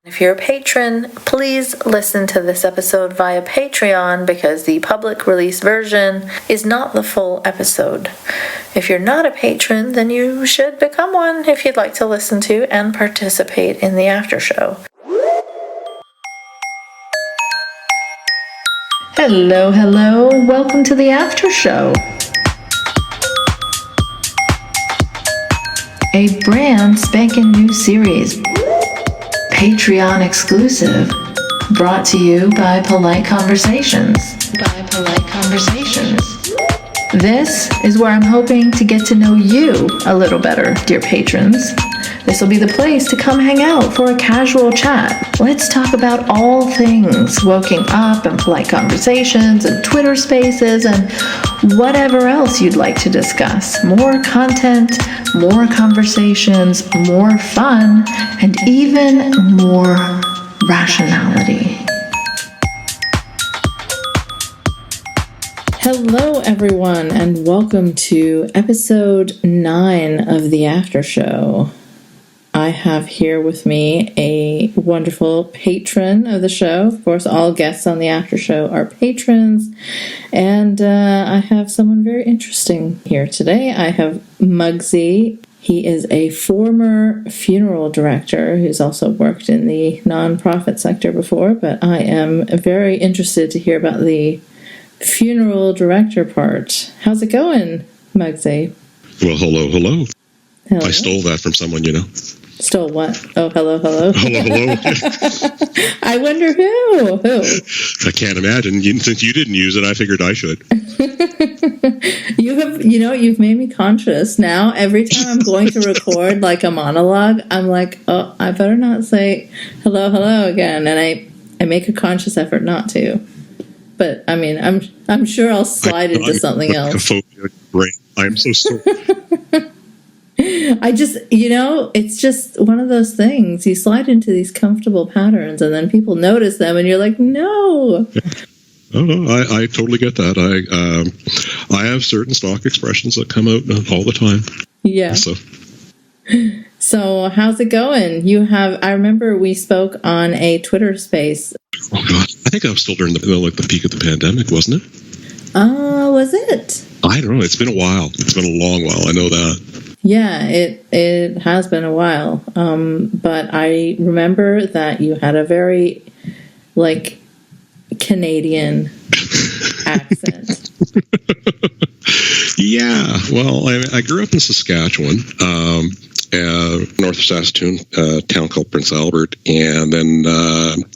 If you're a patron, please listen to this episode via Patreon because the public release version is not the full episode. If you're not a patron, then you should become one if you'd like to listen to and participate in the Aftershow. Hello, welcome to the Aftershow. A brand spanking new series. Patreon exclusive, brought to you by Polite Conversations. This is where I'm hoping to get to know you a little better, dear patrons. This will be the place to come hang out for a casual chat. Let's talk about all things woking up and polite conversations and Twitter spaces and whatever else you'd like to discuss. More content, more conversations, more fun, and even more rationality. Hello, everyone, and welcome to episode 9 of the Aftershow. I have here with me a wonderful patron of the show. Of course, all guests on the Aftershow are patrons. And I have someone very interesting here today. I have Mugsy. He is a former funeral director who's also worked in the nonprofit sector before. But I am very interested to hear about the funeral director part. How's it going, Mugsy? Well, hello. Hello. I stole that from someone, you know. Stole what? Oh, hello. Hello. I wonder who? I can't imagine. Since you didn't use it, I figured I should. You've made me conscious now. Every time I'm going to record like a monologue, I'm like, oh, I better not say hello again. And I make a conscious effort not to. But I mean, I'm sure I'll slide into something else. I'm so sorry. I just, it's just one of those things. You slide into these comfortable patterns and then people notice them and you're like, no. Oh, no, I totally get that. I have certain stock expressions that come out all the time. Yeah. So how's it going? I remember we spoke on a Twitter space. Oh, God. I think I was still during the peak of the pandemic, wasn't it? Was it? I don't know. It's been a while. It's been a long while. I know that. Yeah, it has been a while. But I remember that you had a very, Canadian accent. Yeah. Well, I grew up in Saskatchewan, north of Saskatoon, a town called Prince Albert, and then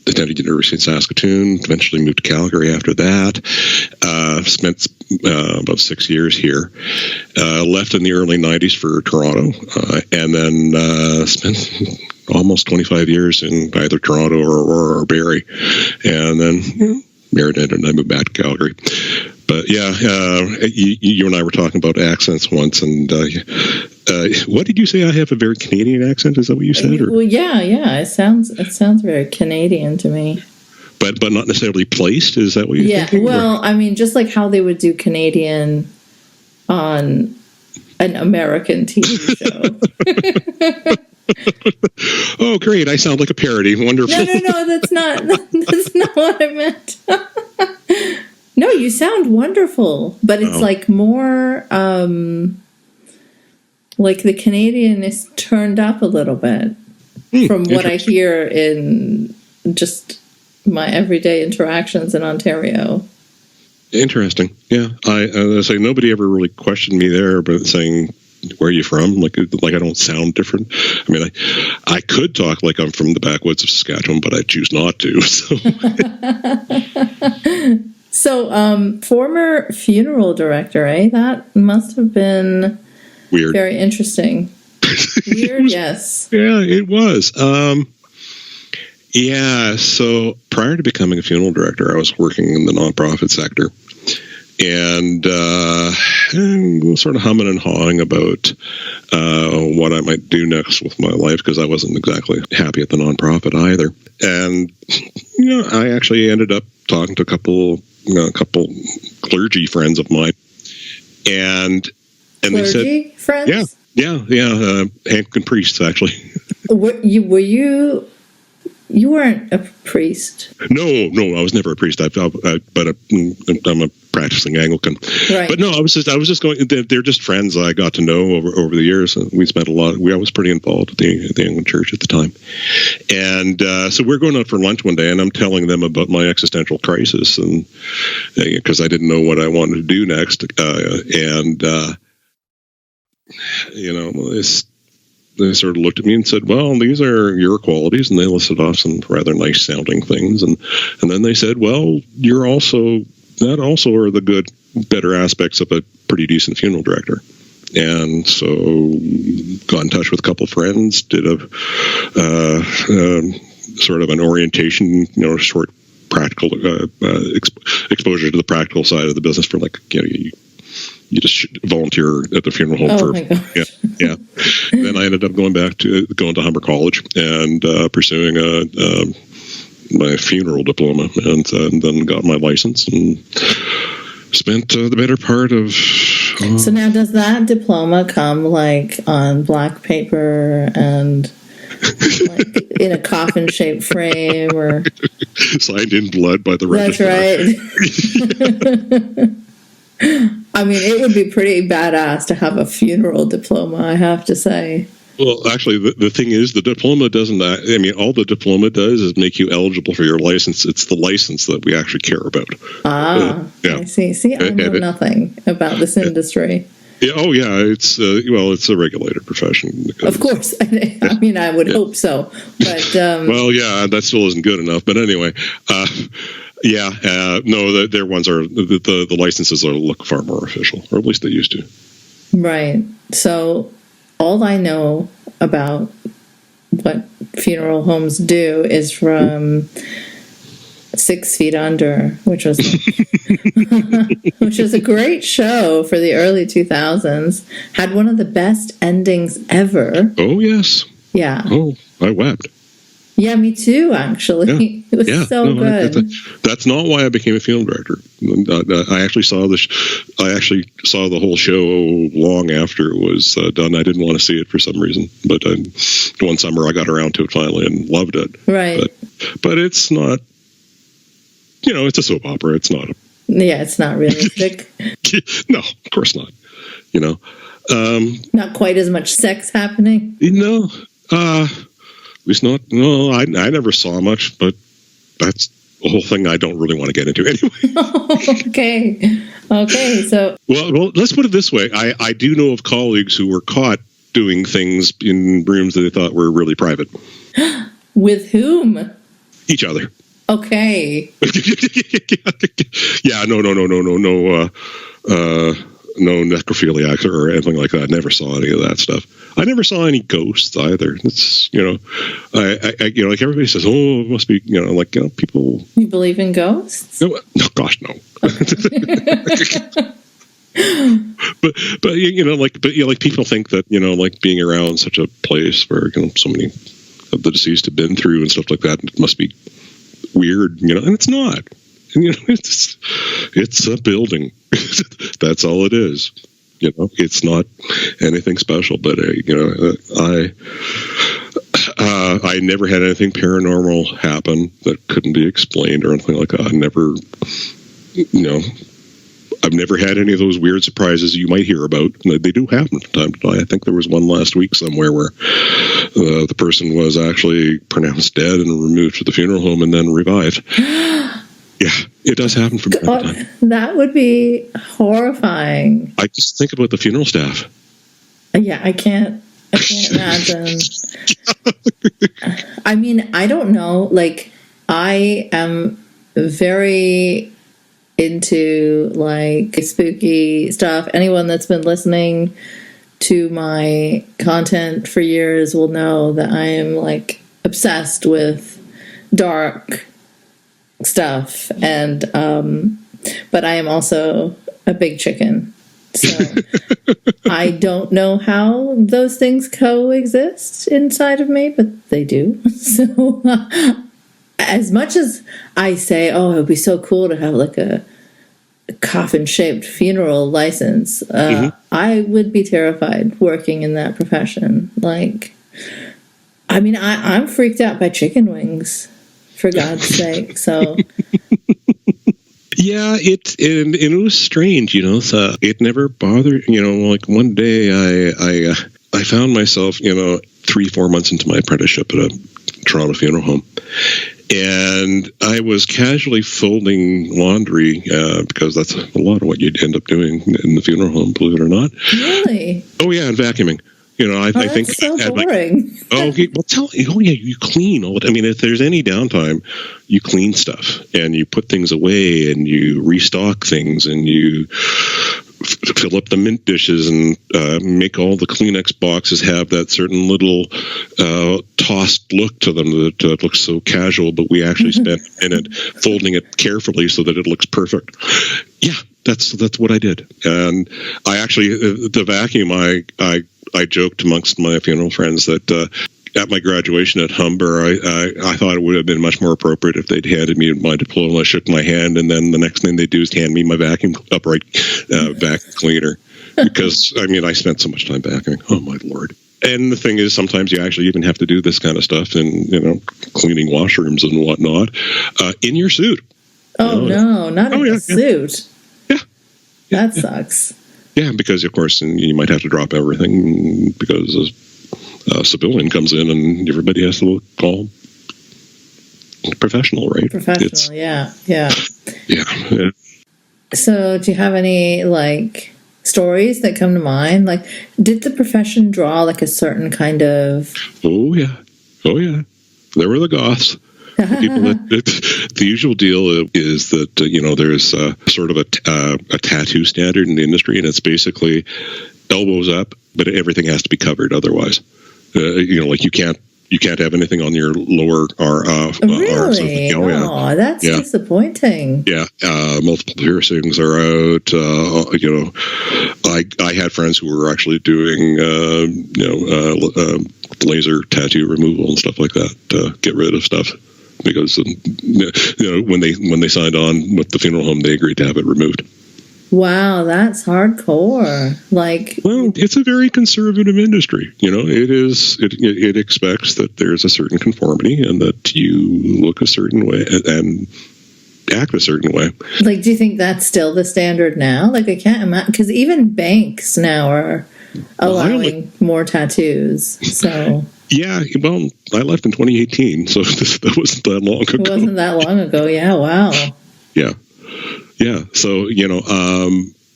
attended University in Saskatoon, eventually moved to Calgary after that. Spent about 6 years here. Left in the early 90s for Toronto, and then spent almost 25 years in either Toronto or Barrie. And then married and I moved back to Calgary. But yeah, you and I were talking about accents once, and what did you say? I have a very Canadian accent. Is that what you said? Or? Well, yeah. It sounds very Canadian to me. But not necessarily placed. Is that what you're thinking? Yeah. Well, I mean, just like how they would do Canadian on an American TV show. Oh, great! I sound like a parody. Wonderful. No. That's not what I meant. No, you sound wonderful, but it's like more like the Canadian is turned up a little bit from what I hear in just my everyday interactions in Ontario. Interesting. Yeah, I say nobody ever really questioned me there, but saying, where are you from? Like I don't sound different. I mean, I could talk like I'm from the backwoods of Saskatchewan, but I choose not to. So, former funeral director, eh? That must have been weird. Very interesting. Weird, yes. Yeah, it was. Yeah, so prior to becoming a funeral director, I was working in the nonprofit sector. And sort of humming and hawing about what I might do next with my life, because I wasn't exactly happy at the nonprofit either. And I actually ended up talking to a couple clergy friends of mine, and clergy they said, friends, yeah, Anglican priests actually. Were you You weren't a priest. No, I was never a priest. But I'm a practicing Anglican. Right. But no, I was just going. They're just friends I got to know over the years. We spent a lot. I was pretty involved at the Anglican Church at the time, and so we're going out for lunch one day, and I'm telling them about my existential crisis, and because I didn't know what I wanted to do next, they sort of looked at me and said, well, these are your qualities. And they listed off some rather nice sounding things. And then they said, well, that also are the better aspects of a pretty decent funeral director. And so got in touch with a couple of friends, did a sort of an orientation, short practical exposure to the practical side of the business for you just volunteer at the funeral home yeah. Then I ended up going to Humber College and pursuing my funeral diploma, and then got my license and spent the better part of. So now, does that diploma come on black paper and in a coffin-shaped frame, or signed in blood by the registrar? That's right. I mean, it would be pretty badass to have a funeral diploma, I have to say. Well, actually, the thing is, the diploma doesn't. All the diploma does is make you eligible for your license. It's the license that we actually care about. Yeah. I see. I know nothing about this industry. Yeah. Oh, yeah. It's it's a regulated profession. Of course. I would hope so. But well, yeah, that still isn't good enough. But anyway. No, their ones are the licenses look far more official, or at least they used to. Right. So all I know about what funeral homes do is from 6 Feet Under, which was a great show for the early 2000s. Had one of the best endings ever. Oh yes. Yeah. Oh, I wept. Yeah, me too, actually. Yeah. It was so good. That's not why I became a film director. I actually saw the whole show long after it was done. I didn't want to see it for some reason, but one summer I got around to it finally and loved it. Right. But it's not, it's a soap opera. It's not. It's not realistic. No, of course not. Not quite as much sex happening. At least not. No, I never saw much, but that's the whole thing I don't really want to get into anyway. Okay. So well, let's put it this way: I do know of colleagues who were caught doing things in rooms that they thought were really private. With whom? Each other. Okay. Yeah. No necrophiliacs or anything like that. I never saw any of that stuff. I never saw any ghosts either. It's like everybody says, oh, it must be people. You believe in ghosts? No, gosh, no. but people think that being around such a place where so many of the deceased have been through and stuff like that, it must be weird, and it's not. And it's a building. That's all it is. It's not anything special. But I never had anything paranormal happen that couldn't be explained or anything like that. I've never had any of those weird surprises you might hear about. They do happen from time to time. I think there was one last week somewhere where the person was actually pronounced dead and removed to the funeral home and then revived. Yeah, it does happen from time to time. That would be horrifying. I just think about the funeral staff. Yeah, I can't imagine. I don't know. I am very into spooky stuff. Anyone that's been listening to my content for years will know that I am obsessed with dark stuff, and but I am also a big chicken, so I don't know how those things coexist inside of me, but they do. So as much as I say, oh, it would be so cool to have a coffin-shaped funeral license, I would be terrified working in that profession. I mean, I'm freaked out by chicken wings, for God's sake. So. Yeah, it was strange, So it never bothered, Like one day I found myself, 3-4 months into my apprenticeship at a Toronto funeral home, and I was casually folding laundry because that's a lot of what you'd end up doing in the funeral home, believe it or not. Really? Oh yeah, and vacuuming. I think that's so boring. You clean all. I mean, if there's any downtime, you clean stuff and you put things away and you restock things and you fill up the mint dishes and make all the Kleenex boxes have that certain little tossed look to them that looks so casual, but we actually spent a minute folding it carefully so that it looks perfect. Yeah, that's what I did. And I actually, the vacuum, I joked amongst my funeral friends that at my graduation at Humber, I thought it would have been much more appropriate if they'd handed me my diploma, shook my hand, and then the next thing they do is hand me my vacuum cleaner. Because, I mean, I spent so much time vacuuming. Oh, my Lord. And the thing is, sometimes you actually even have to do this kind of stuff and, cleaning washrooms and whatnot in your suit. Oh, no, not in a suit. Yeah. That sucks. Yeah, because, of course, you might have to drop everything because a civilian comes in and everybody has to look all professional, right? Professional, yeah. Yeah. So do you have any, stories that come to mind? Did the profession draw, a certain kind of... Oh, yeah. There were the goths. The usual deal is that, there's sort of a tattoo standard in the industry, and it's basically elbows up, but everything has to be covered otherwise. You can't have anything on your lower arms. Really? Oh, that's disappointing. Yeah, multiple piercings are out. I had friends who were actually doing, laser tattoo removal and stuff like that to get rid of stuff. Because when they signed on with the funeral home, they agreed to have it removed. Wow, that's hardcore. Well, it's a very conservative industry. It is. It expects that there's a certain conformity and that you look a certain way and act a certain way. Do you think that's still the standard now? I can't imagine, because even banks now are allowing more tattoos. So. Yeah, well, I left in 2018, so that wasn't that long ago. It wasn't that long ago, yeah, wow. Yeah. So,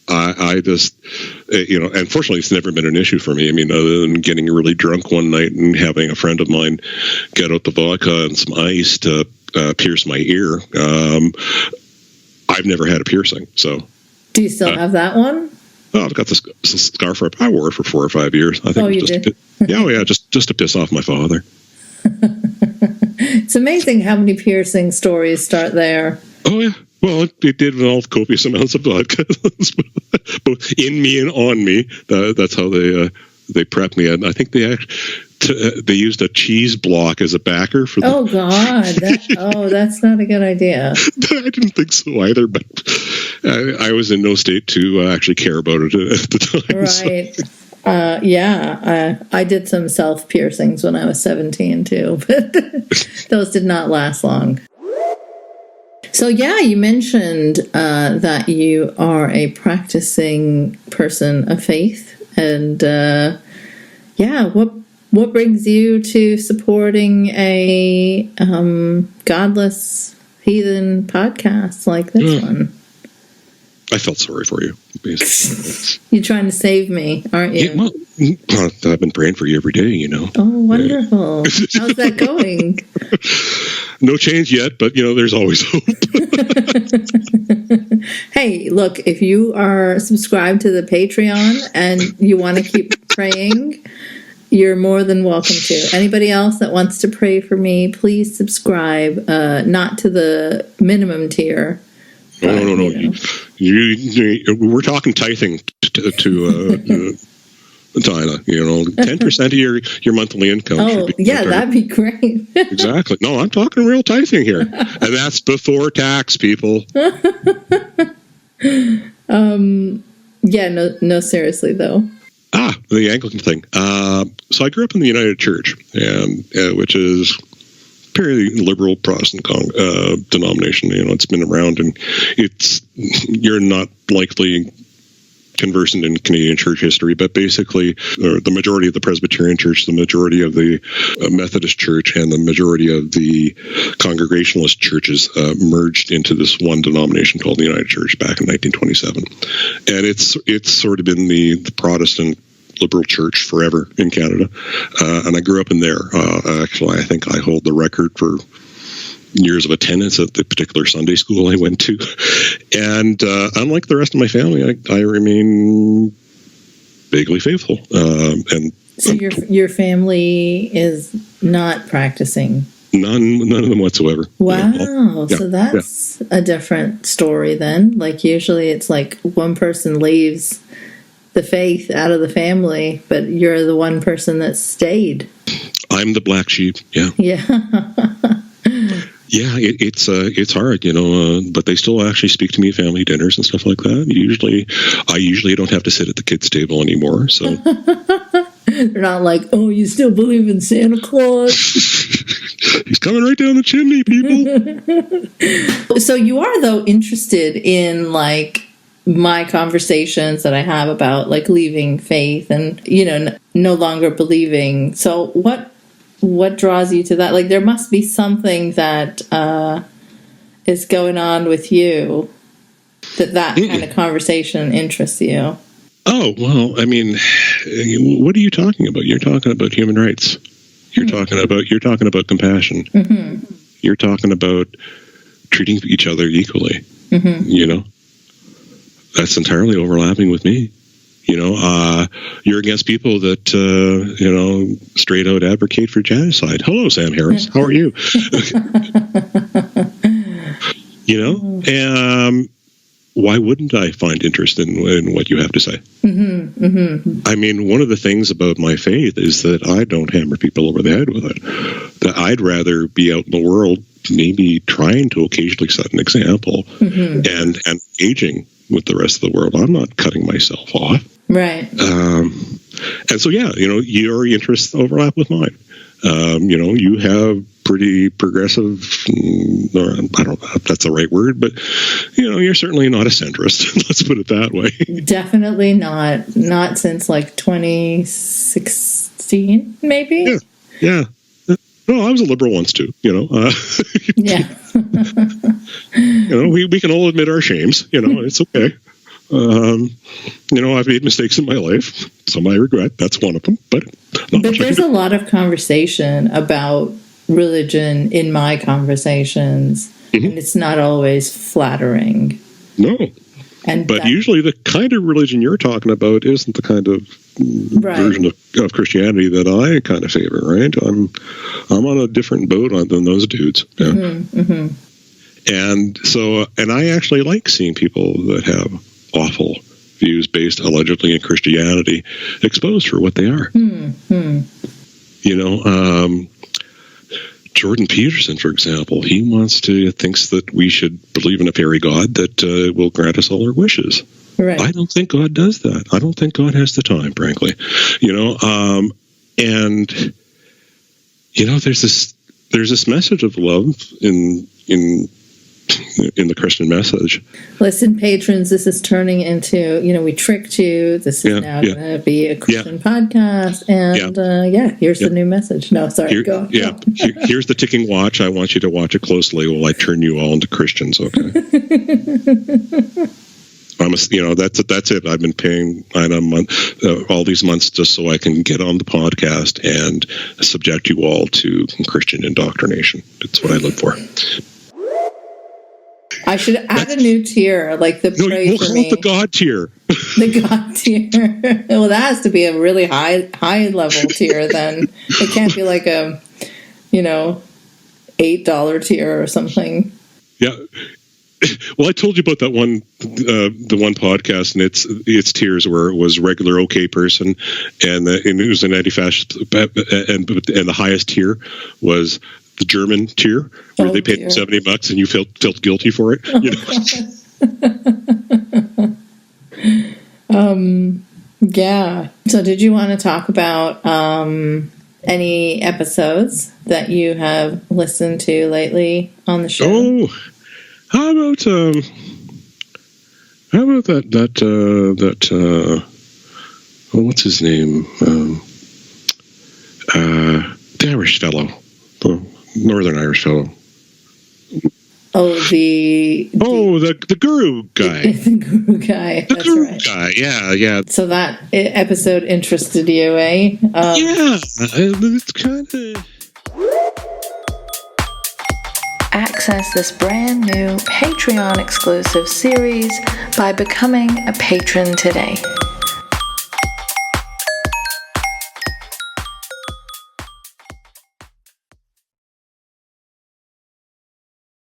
I just, and fortunately, it's never been an issue for me. I mean, other than getting really drunk one night and having a friend of mine get out the vodka and some ice to pierce my ear, I've never had a piercing, so. Do you still have that one? Oh, I've got this scarf. I wore it for 4 or 5 years. I think you did? Just to piss off my father. It's amazing how many piercing stories start there. Oh, yeah. Well, it did involve copious amounts of vodka, both in me and on me. That's how they prepped me. And I think they used a cheese block as a backer for. Oh God! That's not a good idea. I didn't think so either, but I was in no state to actually care about it at the time. Right. So. I did some self piercings when I was 17 too, but those did not last long. So you mentioned that you are a practicing person of faith, and what brings you to supporting a godless heathen podcast like this one? I felt sorry for you, basically. You're trying to save me, aren't you? Yeah, well, I've been praying for you every day, Oh, wonderful. How's that going? No change yet, but, there's always hope. Hey, look, if you are subscribed to the Patreon and you want to keep praying, you're more than welcome to. Anybody else that wants to pray for me, please subscribe, not to the minimum tier. No. We're talking tithing to Dinah. 10% of your monthly income. Oh, that'd be great. Exactly. No, I'm talking real tithing here, and that's before tax, people. No, seriously though. The Anglican thing. So I grew up in the United Church, and which is fairly liberal Protestant denomination. It's been around, and you're not likely conversant in Canadian church history, but basically the majority of the Presbyterian Church, the majority of the Methodist Church, and the majority of the Congregationalist churches merged into this one denomination called the United Church back in 1927. And it's sort of been the Protestant liberal church forever in Canada. And I grew up in there. Actually, I think I hold the record for years of attendance at the particular Sunday school I went to. And unlike the rest of my family, I remain vaguely faithful. And so your family is not practicing? None of them whatsoever. Wow. So that's a different story then. Like usually it's like one person leaves the faith out of the family, but you're the one person that stayed. I'm the black sheep. Yeah. Yeah, it's hard, but they still actually speak to me at family dinners and stuff like that. I usually don't have to sit at the kids' table anymore. So they're not like, oh, you still believe in Santa Claus? He's coming right down the chimney, people. So you are, though, interested in like my conversations that I have about like leaving faith and no longer believing. So what draws you to that? Like, there must be something that is going on with you that kind of conversation interests you. Oh, well, I mean, what are you talking about? You're talking about human rights. You're talking about compassion. Mm-hmm. You're talking about treating each other equally. Mm-hmm. That's entirely overlapping with me. You're against people that, straight out advocate for genocide. Hello, Sam Harris. How are you? Why wouldn't I find interest in what you have to say? Mm-hmm, mm-hmm. I mean, one of the things about my faith is that I don't hammer people over the head with it. That I'd rather be out in the world, maybe trying to occasionally set an example and engaging with the rest of the world. I'm not cutting myself off. Right. And so, your interests overlap with mine. You have pretty progressive, or I don't know if that's the right word, but, you're certainly not a centrist. Let's put it that way. Definitely not since like 2016, maybe? Yeah. No, I was a liberal once too, Yeah. We can all admit our shames, it's okay. I've made mistakes in my life, some I regret. That's one of them. But there's a lot of conversation about religion in my conversations, and it's not always flattering. No. But usually the kind of religion you're talking about isn't the kind of version of Christianity that I kind of favor, right? I'm on a different boat than those dudes. Yeah. Mm-hmm, mm-hmm. And so, I actually like seeing people that have awful views based allegedly in Christianity exposed for what they are. Mm-hmm. Jordan Peterson, for example, he thinks that we should believe in a fairy god that will grant us all our wishes. Right. I don't think God does that. I don't think God has the time, frankly. There's this message of love in the Christian message. Listen, patrons, this is turning into, we tricked you. This is now going to be a Christian podcast. And here's the new message. No, sorry, go. Yeah, here's the ticking watch. I want you to watch it closely while I turn you all into Christians, okay? That's it. I've been paying all these months just so I can get on the podcast and subject you all to Christian indoctrination. That's what I live for. I should add a new tier, like the pray for me. The God tier. The God tier. Well, that has to be a really high level tier. Then it can't be like a, $8 tier or something. Yeah. Well, I told you about that one, the one podcast, and its tiers where it was regular okay person, and it was an anti-fascist, and the highest tier was the German tier, where they paid $70 and you felt guilty for it. Yeah. So did you want to talk about any episodes that you have listened to lately on the show? Oh, how about that what's his name? The Irish fellow, the Northern Irish fellow. Oh, the guru guy. The guru guy. The That's guru right. guy. Yeah. So that episode interested you, eh? Yeah, it's kind of. Access this brand new Patreon exclusive series by becoming a patron today.